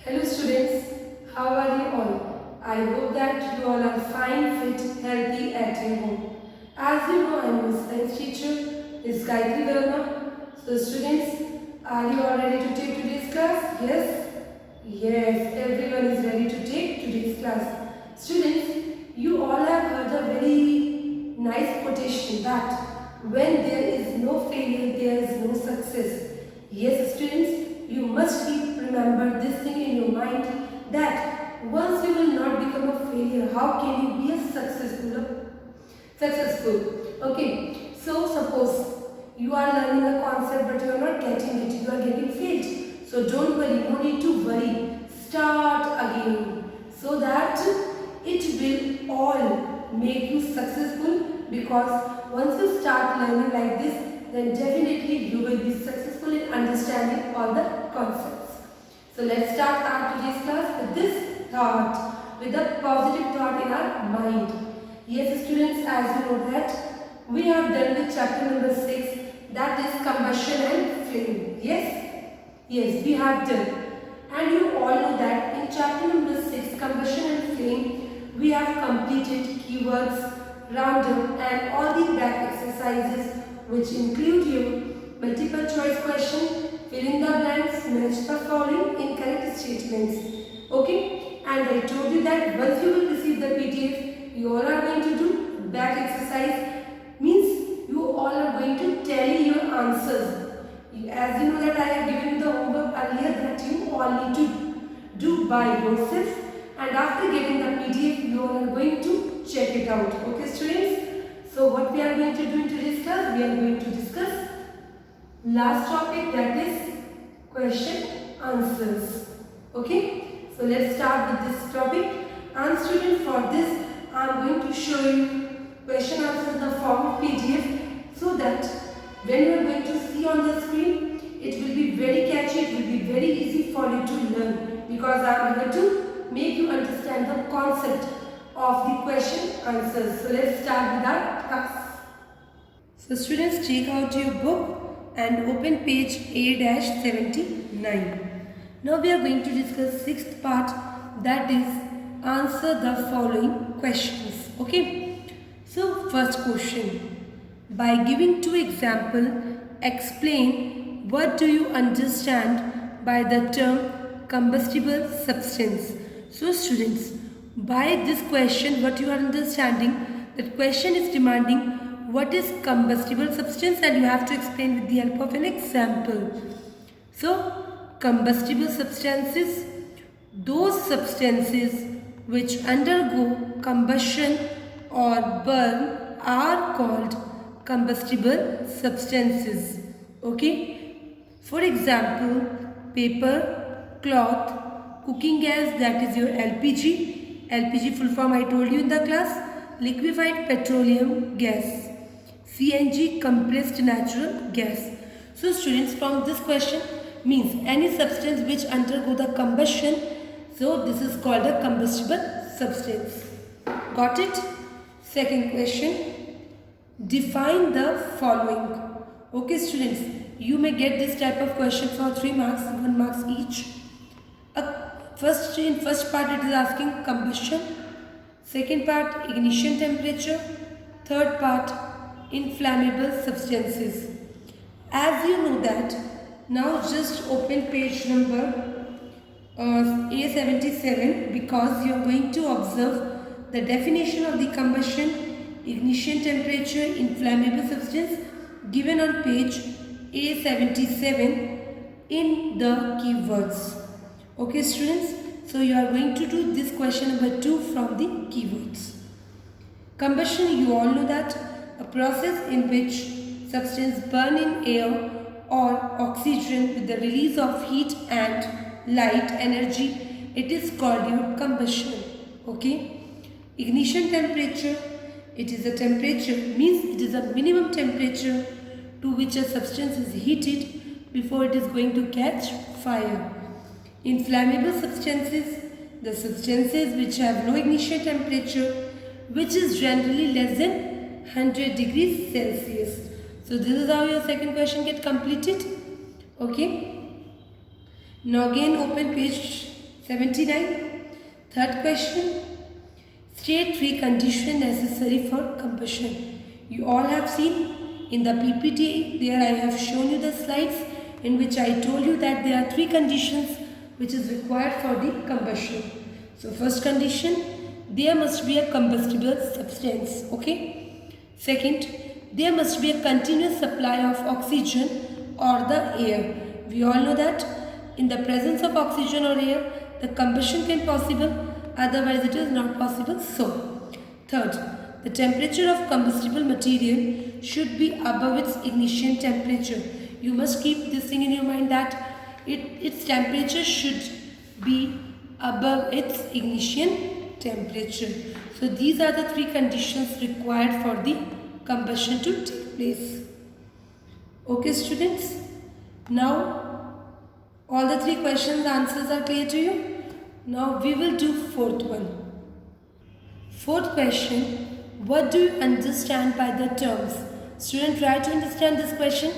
Hello students, how are you all? I hope that you all are fine, fit, healthy at your home. As you know, I am your science teacher, Ms. Gayatri Verma. So students, are you all ready to take today's class? Yes? Yes, everyone is ready to take today's class. Students, you all have heard a very nice quotation that when there is no failure, there is no success. Yes, students, you must keep remember this thing in your mind that once you will not become a failure, how can you be a successful? Okay, so suppose you are learning a concept but you are not getting it, you are getting failed. So don't worry, no need to worry. Start again so that it will all make you successful because once you start learning like this, then definitely you will be successful in understanding all the concepts. So let's start our today's class with this thought, with a positive thought in our mind. Yes, students, as you know that we have done with chapter number 6, that is combustion and flame. Yes? Yes, we have done. And you all know that in chapter number 6, combustion and flame, we have completed keywords, roundup and all the back exercises which include your multiple choice question, fill in the blanks, match the following incorrect statements. Okay? And I told you that once you will receive the PDF, you all are going to do back exercise. Means you all are going to tally your answers. As you know that I have given you the homework earlier that you all need to do by yourself. And after getting the PDF, you all are going to check it out. Okay, students? So what we are going to do in today's class? We are going to discuss last topic, that is question answers. Okay, so let's start with this topic. And student, for this I am going to show you question answer in the form of PDF so that when you are going to see on the screen, it will be very catchy, it will be very easy for you to learn because I am here to make you understand the concept of the question answers. So let's start with our class. So students, take out your book and open page A-79. Now we are going to discuss sixth part, that is answer the following questions. Okay. So first question. By giving two examples, explain what do you understand by the term combustible substance. So students, by this question what you are understanding, that question is demanding what is combustible substance and you have to explain with the help of an example. So combustible substances, those substances which undergo combustion or burn are called combustible substances. Okay. For example, paper, cloth, cooking gas, that is your LPG. LPG full form I told you in the class. Liquefied petroleum gas. CNG, compressed natural gas. So students, from this question means any substance which undergo the combustion. So this is called a combustible substance. Got it? Second question. Define the following. Okay students, you may get this type of question for 3 marks, 1 marks each. In first part it is asking combustion, second part ignition temperature, third part inflammable substances. As you know that, now just open page number A77 because you are going to observe the definition of the combustion, ignition temperature, inflammable substance given on page A77 in the keywords. Okay students, so you are going to do this question number 2 from the keywords. Combustion, you all know that a process in which substance burn in air or oxygen with the release of heat and light energy, it is called your combustion. Okay. Ignition temperature, it is a temperature, means it is a minimum temperature to which a substance is heated before it is going to catch fire. Inflammable substances, the substances which have no ignition temperature, which is generally less than 100 degrees Celsius. So this is how your second question get completed. Okay. Now again open page 79. Third question. State three conditions necessary for combustion. You all have seen in the PPT, there I have shown you the slides in which I told you that there are three conditions which is required for the combustion. So first condition, there must be a combustible substance. Okay. Second, there must be a continuous supply of oxygen or the air. We all know that in the presence of oxygen or air, the combustion can possible, otherwise it is not possible. So, third, the temperature of combustible material should be above its ignition temperature. You must keep this thing in your mind that its temperature should be above its ignition temperature. So these are the three conditions required for the combustion to take place. Okay students, now all the three questions answers are clear to you. Now we will do fourth one. Fourth question, what do you understand by the terms? Student, try to understand this question.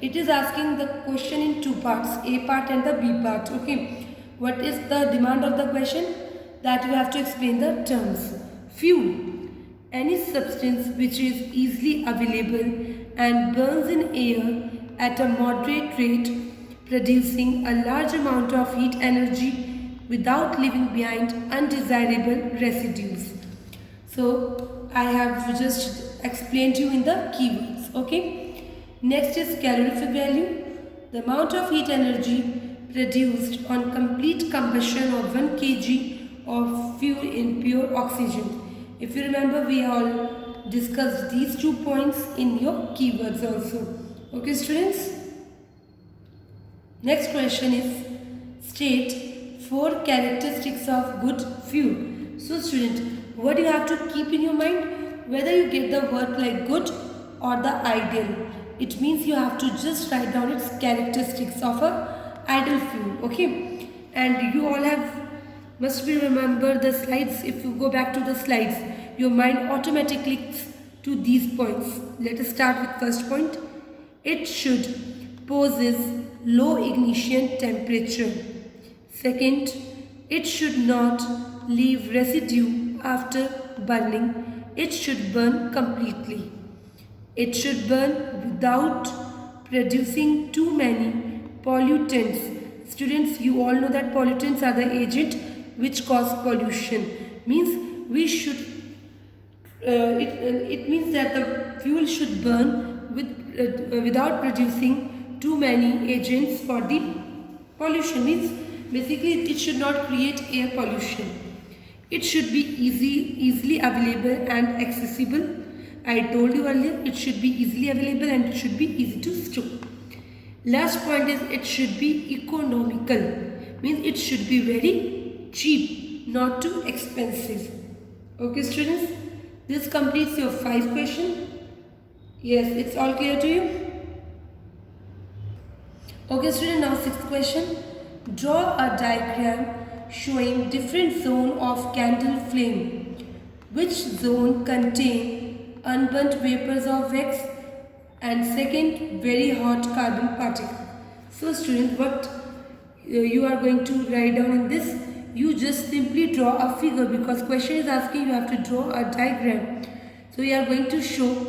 It is asking the question in two parts, A part and the B part. Okay, what is the demand of the question? That you have to explain the terms. Fuel, any substance which is easily available and burns in air at a moderate rate, producing a large amount of heat energy without leaving behind undesirable residues. So I have just explained to you in the keywords. Okay. Next is calorific value, the amount of heat energy produced on complete combustion of 1 kg of fuel in pure oxygen. If you remember, we all discussed these 2 points in your keywords also. Okay students. Next question is, state 4 characteristics of good fuel. So student, what you have to keep in your mind, whether you get the word like good or the ideal. It means you have to just write down its characteristics of a ideal fuel. Okay, and you all must be remember the slides. If you go back to the slides, your mind automatically clicks to these points. Let us start with first point. It should possess low ignition temperature. Second, it should not leave residue after burning. It should burn completely. It should burn without producing too many pollutants. Students, you all know that pollutants are the agent which cause pollution. Means we should, it means that the fuel should burn without producing too many agents for the pollution. Means basically it should not create air pollution. It should be easily available and accessible. I told you earlier, it should be easily available and it should be easy to store. Last point is, it should be economical. Means it should be very cheap, not too expensive. Okay students, this completes your 5 questions. Yes, it's all clear to you? Okay student, now 6th question. Draw a diagram showing different zone of candle flame. Which zone contain unburnt vapors of wax and second very hot carbon particle. So student, what you are going to write down in this, you just simply draw a figure because question is asking you have to draw a diagram. So you are going to show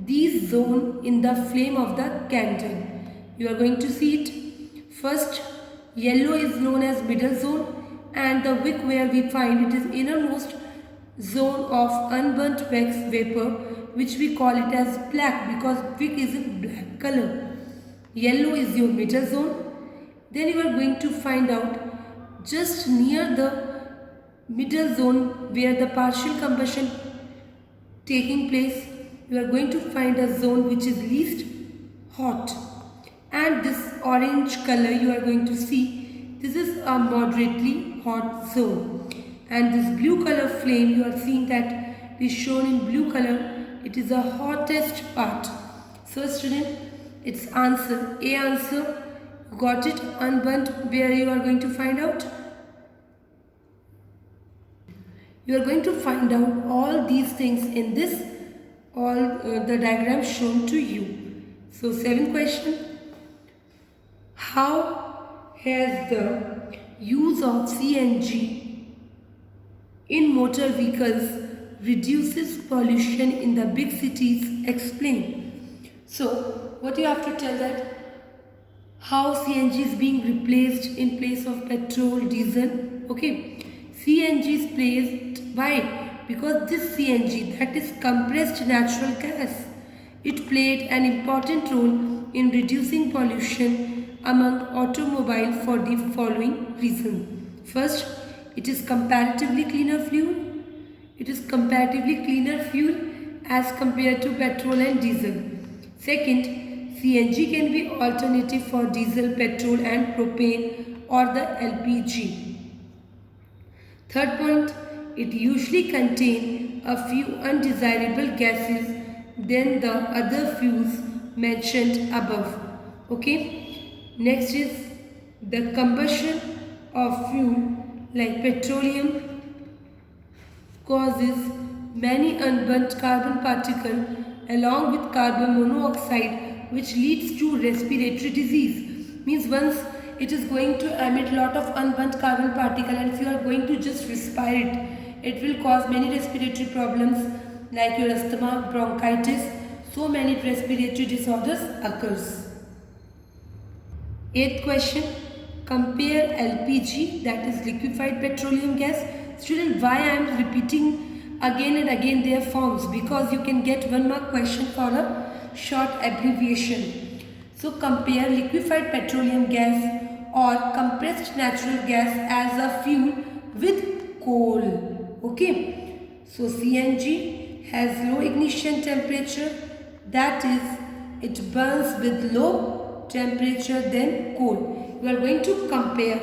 these zone in the flame of the candle. You are going to see it. First, yellow is known as middle zone and the wick where we find it is innermost zone of unburnt wax vapor, which we call it as black because wick is in black color. Yellow is your middle zone. Then you are going to find out just near the middle zone where the partial combustion taking place, you are going to find a zone which is least hot. And this orange color you are going to see, this is a moderately hot zone. And this blue color flame, you are seeing that is shown in blue color, it is the hottest part. So student, it's answer, A answer, got it, unburnt, where you are going to find out? You are going to find out all these things in this, the diagram shown to you. So 7th question, how has the use of CNG in motor vehicles reduces pollution in the big cities? Explain. So, what you have to tell that how CNG is being replaced in place of petrol, diesel. Okay, CNG is placed. Why? Because this CNG, that is compressed natural gas, it played an important role in reducing pollution among automobile for the following reason. First, it is comparatively cleaner fuel. It is comparatively cleaner fuel as compared to petrol and diesel. Second, CNG can be alternative for diesel, petrol and propane or the LPG. Third point, it usually contains a few undesirable gases than the other fuels mentioned above. Okay. Next is the combustion of fuel like petroleum causes many unburnt carbon particles along with carbon monoxide, which leads to respiratory disease. Means once it is going to emit lot of unburnt carbon particle, and if you are going to just respire it will cause many respiratory problems like your asthma, bronchitis, so many respiratory disorders occurs. Eighth question, compare LPG, that is liquefied petroleum gas. Student, why I am repeating again and again their forms? Because you can get 1 mark question for a short abbreviation. So compare liquefied petroleum gas or compressed natural gas as a fuel with coal. Okay. So CNG has low ignition temperature, that is it burns with low temperature than coal. You are going to compare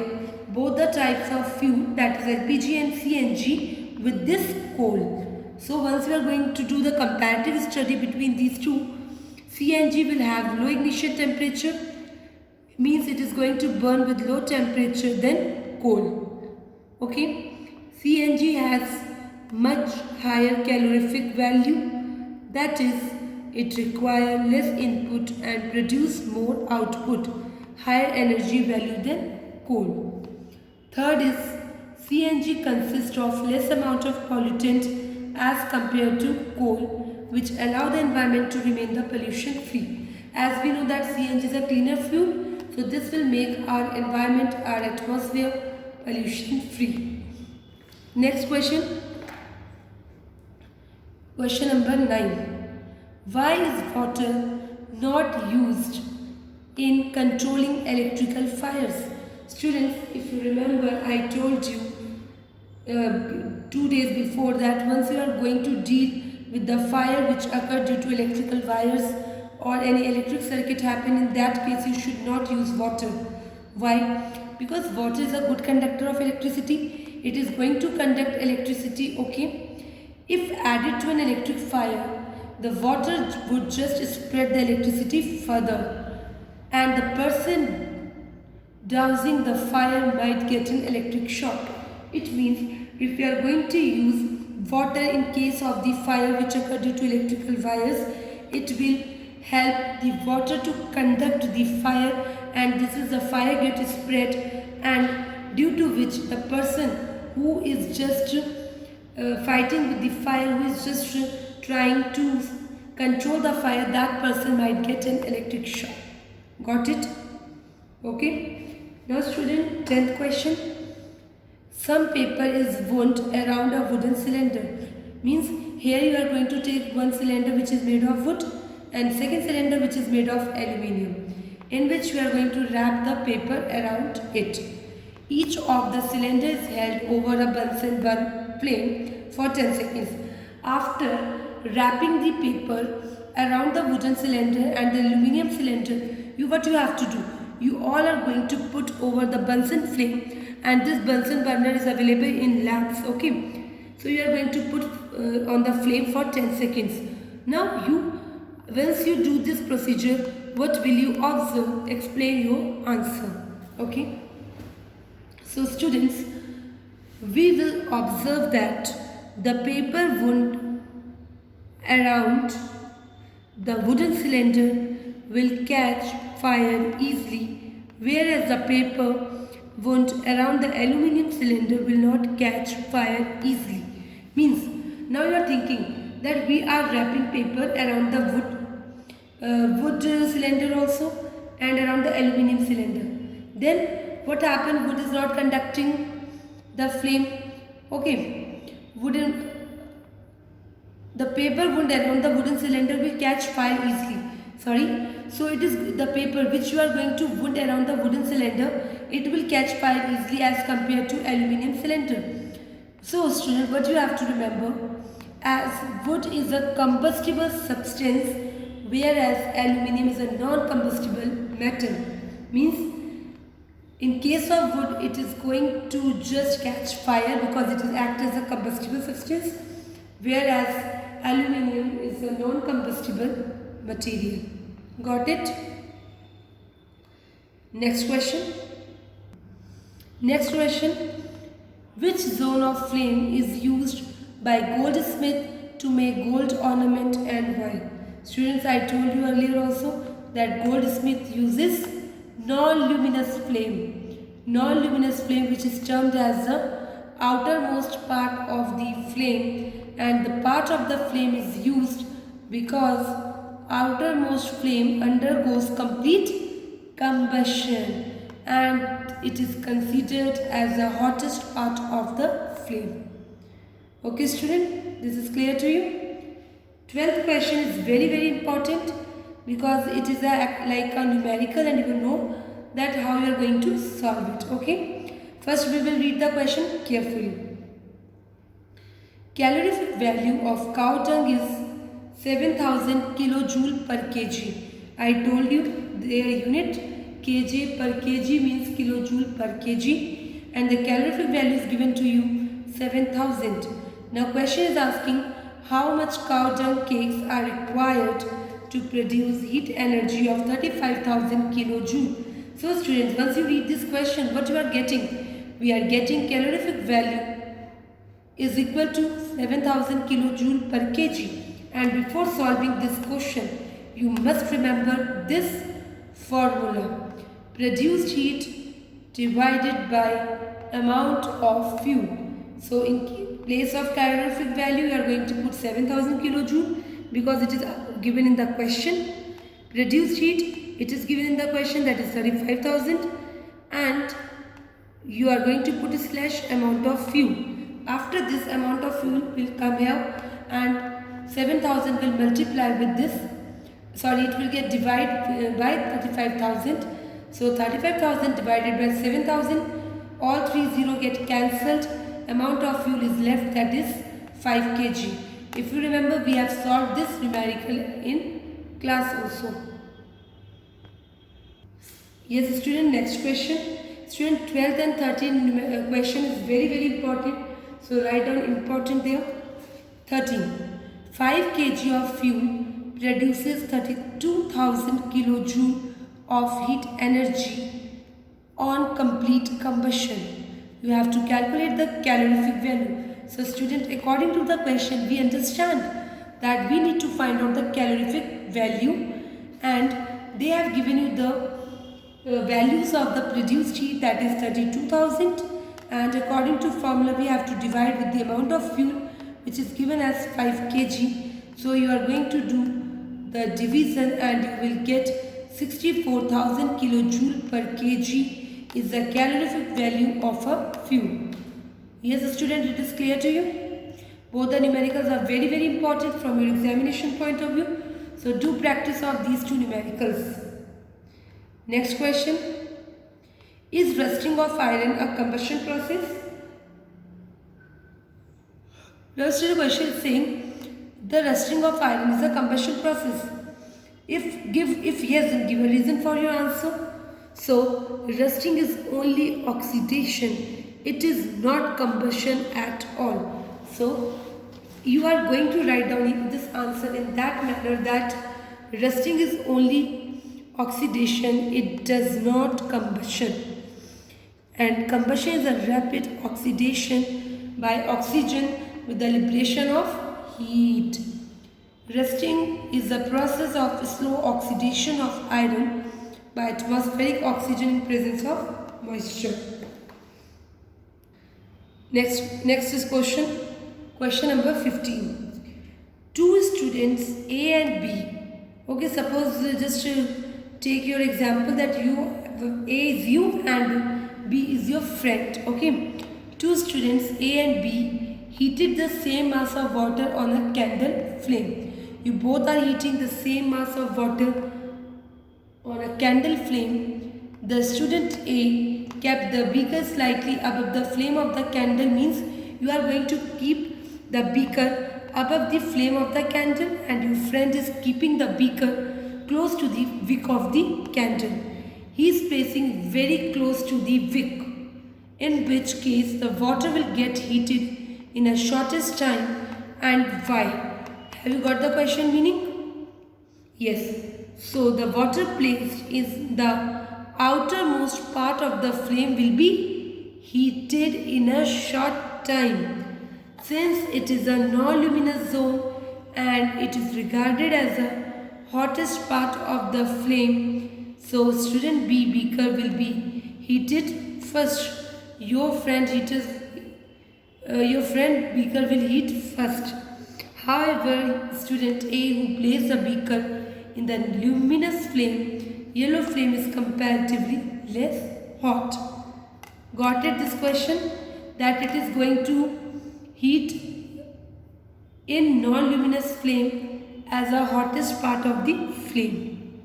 both the types of fuel, that is LPG and CNG, with this coal. So once you are going to do the comparative study between these two, CNG will have low ignition temperature, means it is going to burn with low temperature than coal. Okay. CNG has much higher calorific value, that is it requires less input and produce more output, higher energy value than coal. Third is CNG consists of less amount of pollutant as compared to coal, which allow the environment to remain the pollution free. As we know that CNG is a cleaner fuel, so this will make our environment, our atmosphere pollution free. Next question. Question number 9. Why is water not used in controlling electrical fires? Students, if you remember, I told you 2 days before that once you are going to deal with the fire which occurred due to electrical wires or any electric circuit happen, in that case you should not use water. Why? Because water is a good conductor of electricity. It is going to conduct electricity, okay? If added to an electric fire, the water would just spread the electricity further, and the person dousing the fire might get an electric shock. It means if we are going to use water in case of the fire which occurred due to electrical wires, it will help the water to conduct the fire, and this is the fire get spread, and due to which the person who is just fighting with the fire, who is just trying to control the fire, that person might get an electric shock. Got it? Okay. Now student, 10th question. Some paper is wound around a wooden cylinder. Means here you are going to take one cylinder which is made of wood and second cylinder which is made of aluminium, in which you are going to wrap the paper around it. Each of the cylinder is held over a Bunsen burner flame for 10 seconds. After wrapping the paper around the wooden cylinder and the aluminium cylinder, what you have to do? You all are going to put over the Bunsen flame, and this Bunsen burner is available in labs, okay? So you are going to put on the flame for 10 seconds. Now once you do this procedure, what will you observe? Explain your answer, okay? So students, we will observe that the paper wound around the wooden cylinder will catch fire easily, whereas the paper wound around the aluminium cylinder will not catch fire easily. Means now you are thinking that we are wrapping paper around the wood cylinder also and around the aluminium cylinder. Then what happened? Wood is not conducting the flame. Okay, the paper wound around the wooden cylinder will catch fire easily. Sorry. So it is the paper which you are going to wound around the wooden cylinder, it will catch fire easily as compared to aluminium cylinder. So student, what you have to remember, as wood is a combustible substance whereas aluminium is a non-combustible metal. Means in case of wood, it is going to just catch fire because it is act as a combustible substance, whereas aluminium is a non-combustible material. Got it? Next question. Next question. Which zone of flame is used by goldsmith to make gold ornament and why? Students, I told you earlier also that goldsmith uses non-luminous flame. Non-luminous flame, which is termed as the outermost part of the flame, and the part of the flame is used because outermost flame undergoes complete combustion and it is considered as the hottest part of the flame. Okay student, this is clear to you? 12th question is very important because it is like a numerical and you know that how you are going to solve it. Okay, first we will read the question carefully. Calorific value of cow dung is 7000 kilojoule per kg. I told you their unit kg per kg means kilojoule per kg and the calorific value is given to you 7000. Now question is asking how much cow dung cakes are required to produce heat energy of 35,000 kilojoule. So students, once you read this question, what you are getting? We are getting calorific value is equal to 7000 kilojoule per kg. And before solving this question, you must remember this formula. Produced heat divided by amount of fuel. So in place of calorific value, you are going to put 7000 kilojoule because it is given in the question. Produced heat, it is given in the question, that is 35,000, and you are going to put a slash amount of fuel. After this, amount of fuel will come here and 7000 will multiply with this. Sorry, it will get divided by 35,000. So 35,000 divided by 7,000, all 30 get cancelled. Amount of fuel is left, that is 5 kg. If you remember, we have solved this numerical in class also. Yes student, next question. Student, 12th and 13th question is very important. So write down important there. 13. 5 kg of fuel produces 32,000 kilojoule of heat energy on complete combustion. You have to calculate the calorific value. So student, according to the question, we understand that we need to find out the calorific value, and they have given you the values of the produced heat, that is 32,000, and according to formula we have to divide with the amount of fuel which is given as 5 kg. So you are going to do the division and you will get 64,000 kilojoule per kg is the calorific value of a fuel. Yes student, it is clear to you? Both the numericals are very important from your examination point of view. So do practice of these two numericals. Next question. Is rusting of iron a combustion process? Now the question is saying the rusting of iron is a combustion process. If yes, then give a reason for your answer. So rusting is only oxidation. It is not combustion at all. So you are going to write down this answer in that manner, that rusting is only oxidation, it does not combustion. And combustion is a rapid oxidation by oxygen with the liberation of heat. Rusting is the process of slow oxidation of iron by atmospheric oxygen in presence of moisture. Next is question number 15. Two students A and B. Okay, suppose just take your example that A is you and B is your friend. Okay, two students A and B heated the same mass of water on a candle flame. You both are heating the same mass of water on a candle flame. The student A kept the beaker slightly above the flame of the candle, means you are going to keep the beaker above the flame of the candle, and your friend is keeping the beaker close to the wick of the candle. He is placing very close to the wick, in which case the water will get heated in a shortest time, and why? Have you got the question meaning? Yes. So the water placed in the outermost part of the flame will be heated in a short time. Since it is a non-luminous zone and it is regarded as the hottest part of the flame, so student B beaker will be heated first. Your friend beaker will heat first. However, student A who placed the beaker in the luminous flame, yellow flame is comparatively less hot. Got it, this question? That it is going to heat in non-luminous flame as the hottest part of the flame.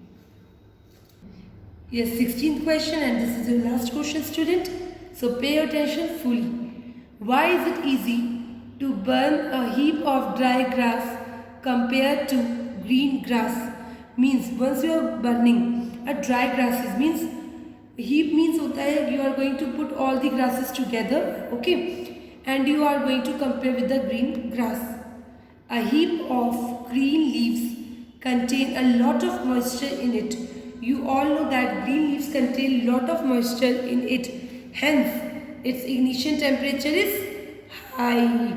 Yes, 16th question, and this is your last question, student. So pay attention fully. Why is it easy to burn a heap of dry grass compared to green grass? Means once you are burning a dry grasses, means heap means hota hai you are going to put all the grasses together, okay, and you are going to compare with the green grass. A heap of green leaves contain a lot of moisture in it. You all know that green leaves contain lot of moisture in it, hence its ignition temperature is high.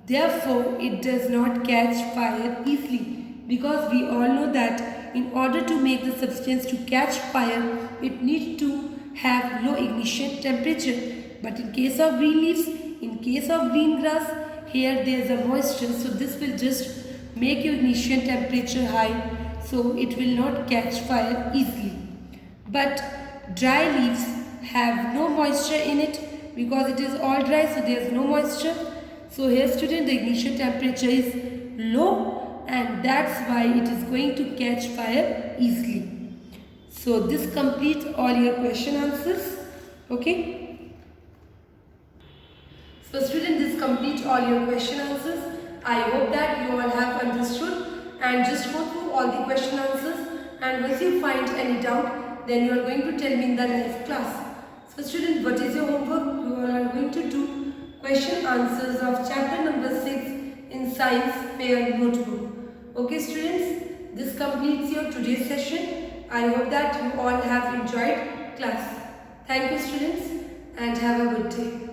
Therefore, it does not catch fire easily, because we all know that in order to make the substance to catch fire, it needs to have low ignition temperature. But in case of green leaves, in case of green grass, here there is a moisture, so this will just make your ignition temperature high, so it will not catch fire easily. But dry leaves have no moisture in it, because it is all dry, so there is no moisture. So here student, the ignition temperature is low, and that's why it is going to catch fire easily. So this completes all your question answers. Okay. So student, this completes all your question answers. I hope that you all have understood, and just go through all the question answers, and once you find any doubt, then you are going to tell me in the live class. So student, what is your homework? You all are going to do question answers of chapter number 6 in science fair notebook. Okay students, this completes your today's session. I hope that you all have enjoyed class. Thank you students, and have a good day.